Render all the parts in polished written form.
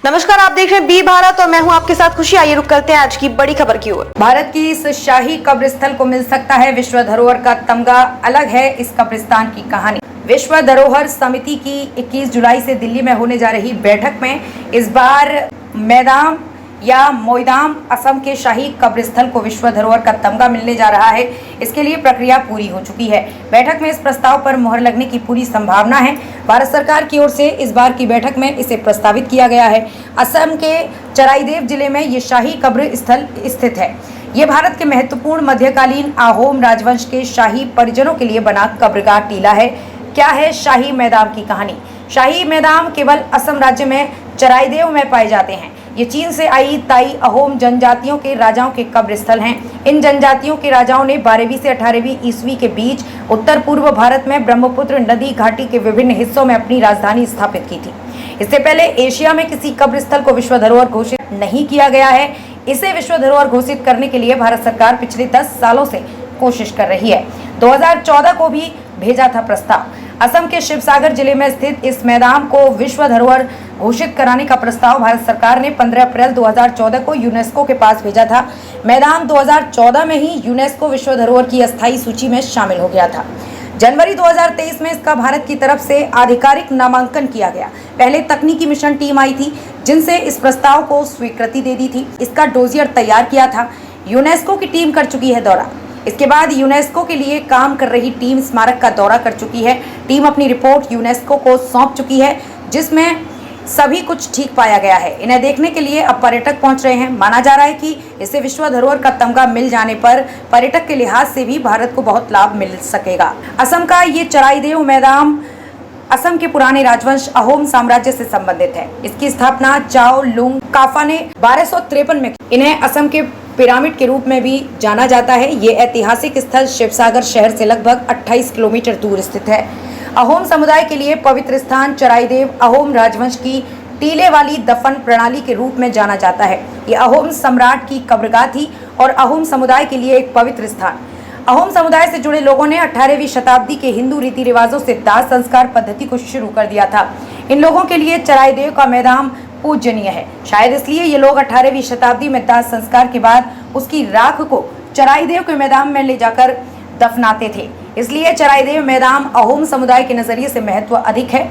नमस्कार, आप देख रहे हैं बी भारत और मैं हूं आपके साथ खुशी। आइए रुक करते हैं आज की बड़ी खबर की ओर। भारत की इस शाही कब्रिस्थल को मिल सकता है विश्व धरोहर का तमगा। अलग है इस कब्रिस्तान की कहानी। विश्व धरोहर समिति की 21 जुलाई से दिल्ली में होने जा रही बैठक में इस बार मैदाम या मोइदाम असम के शाही कब्रिस्थल को विश्व धरोहर का तमगा मिलने जा रहा है। इसके लिए प्रक्रिया पूरी हो चुकी है। बैठक में इस प्रस्ताव पर मुहर लगने की पूरी संभावना है। भारत सरकार की ओर से इस बार की बैठक में इसे प्रस्तावित किया गया है। असम के चराईदेव जिले में ये शाही कब्रिस्थल स्थित है। ये भारत के महत्वपूर्ण मध्यकालीन अहोम राजवंश के शाही परिजनों के लिए बना कब्रगाह टीला है। क्या है शाही मैदाम की कहानी? शाही मैदाम केवल असम राज्य में चराईदेव में पाए जाते हैं। ये चीन से आई ताई अहोम जनजातियों के राजाओं के कब्रिस्थल हैं। इन जनजातियों के राजाओं ने 12वीं से 18वीं ईस्वी के बीच उत्तर पूर्व भारत में ब्रह्मपुत्र नदी घाटी के विभिन्न हिस्सों में अपनी राजधानी स्थापित की थी। इससे पहले एशिया में किसी कब्रिस्थल को विश्व धरोहर घोषित नहीं किया गया है। इसे विश्व धरोहर घोषित करने के लिए भारत सरकार पिछले 10 सालों से कोशिश कर रही है। 2014 को भी भेजा था प्रस्ताव। असम के शिवसागर जिले में स्थित इस मैदान को विश्व धरोहर घोषित कराने का प्रस्ताव भारत सरकार ने 15 अप्रैल 2014 को यूनेस्को के पास भेजा था। मैदान 2014 में ही यूनेस्को विश्व धरोहर की अस्थायी सूची में शामिल हो गया था। जनवरी 2023 में इसका भारत की तरफ से आधिकारिक नामांकन किया गया। पहले तकनीकी मिशन टीम आई थी जिनसे इस प्रस्ताव को स्वीकृति दे दी थी। इसका डोजियर तैयार किया था। यूनेस्को की टीम कर चुकी है दौरा। इसके बाद यूनेस्को के लिए काम कर रही टीम स्मारक का दौरा कर चुकी है। टीम अपनी रिपोर्ट यूनेस्को को सौंप चुकी है जिसमें सभी कुछ ठीक पाया गया है। इन्हें देखने के लिए अब पर्यटक पहुंच रहे हैं। माना जा रहा है कि इसे विश्व धरोहर का तमगा मिल जाने पर पर्यटक के लिहाज से भी भारत को बहुत लाभ मिल सकेगा। असम का ये चराईदेव मैदान असम के पुराने राजवंश अहोम साम्राज्य से संबंधित है। इसकी स्थापना चाओ लुंग काफा ने 1253 में की। इन्हें असम के पिरामिड के रूप में भी जाना जाता है। ये ऐतिहासिक स्थल शिवसागर शहर से लगभग 28 किलोमीटर दूर स्थित है। अहोम समुदाय के लिए पवित्र स्थान चराईदेव अहोम राजवंश की टीले वाली दफन प्रणाली के रूप में जाना जाता है। ये अहोम सम्राट की कब्रगाह थी और अहोम समुदाय के लिए एक पवित्र स्थान। अहोम समुदाय से जुड़े लोगों ने 18वीं शताब्दी के हिंदू रीति रिवाजों से दाह संस्कार पद्धति को शुरू कर दिया था। इन लोगों के लिए चराईदेव का मैदान पूजनीय है। शायद इसलिए ये लोग 18वीं शताब्दी में दाह संस्कार के बाद उसकी राख को चराईदेव के मैदान में ले जाकर दफनाते थे। इसलिए चराईदेव मैदान अहोम समुदाय के नजरिए से महत्व अधिक है।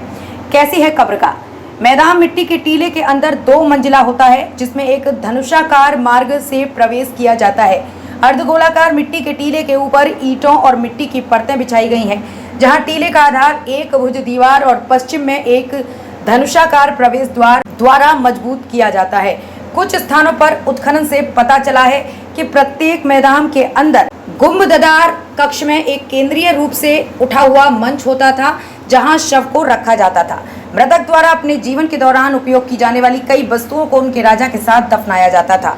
कैसी है कब्रगाह? मैदान मिट्टी के टीले के अंदर 2 मंजिला होता है जिसमें एक धनुषाकार मार्ग से प्रवेश किया जाता है। अर्धगोलाकार मिट्टी के टीले के ऊपर ईंटों और मिट्टी की परतें बिछाई गई हैं, जहां टीले का आधार एक भुज दीवार और पश्चिम में एक धनुषाकार प्रवेश द्वार द्वारा मजबूत किया जाता है। कुछ स्थानों पर उत्खनन से पता चला है कि प्रत्येक मैदान के अंदर गुंबददार कक्ष में एक केंद्रीय रूप से उठा हुआ मंच होता था जहां शव को रखा जाता था। मृतक द्वारा अपने जीवन के दौरान उपयोग की जाने वाली कई वस्तुओं को उनके राजा के साथ दफनाया जाता था।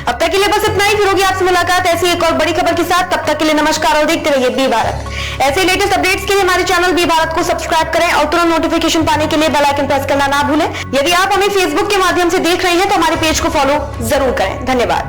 अब तक के लिए बस इतना ही। फिर होगी आपसे मुलाकात ऐसी एक और बड़ी खबर के साथ। तब तक के लिए नमस्कार और देखते रहिए बी भारत। ऐसे लेटेस्ट अपडेट्स के लिए हमारे चैनल बी भारत को सब्सक्राइब करें और तुरंत नोटिफिकेशन पाने के लिए बेल आइकन प्रेस करना ना भूलें। यदि आप हमें फेसबुक के माध्यम से देख रहे हैं तो हमारे पेज को फॉलो जरूर करें। धन्यवाद।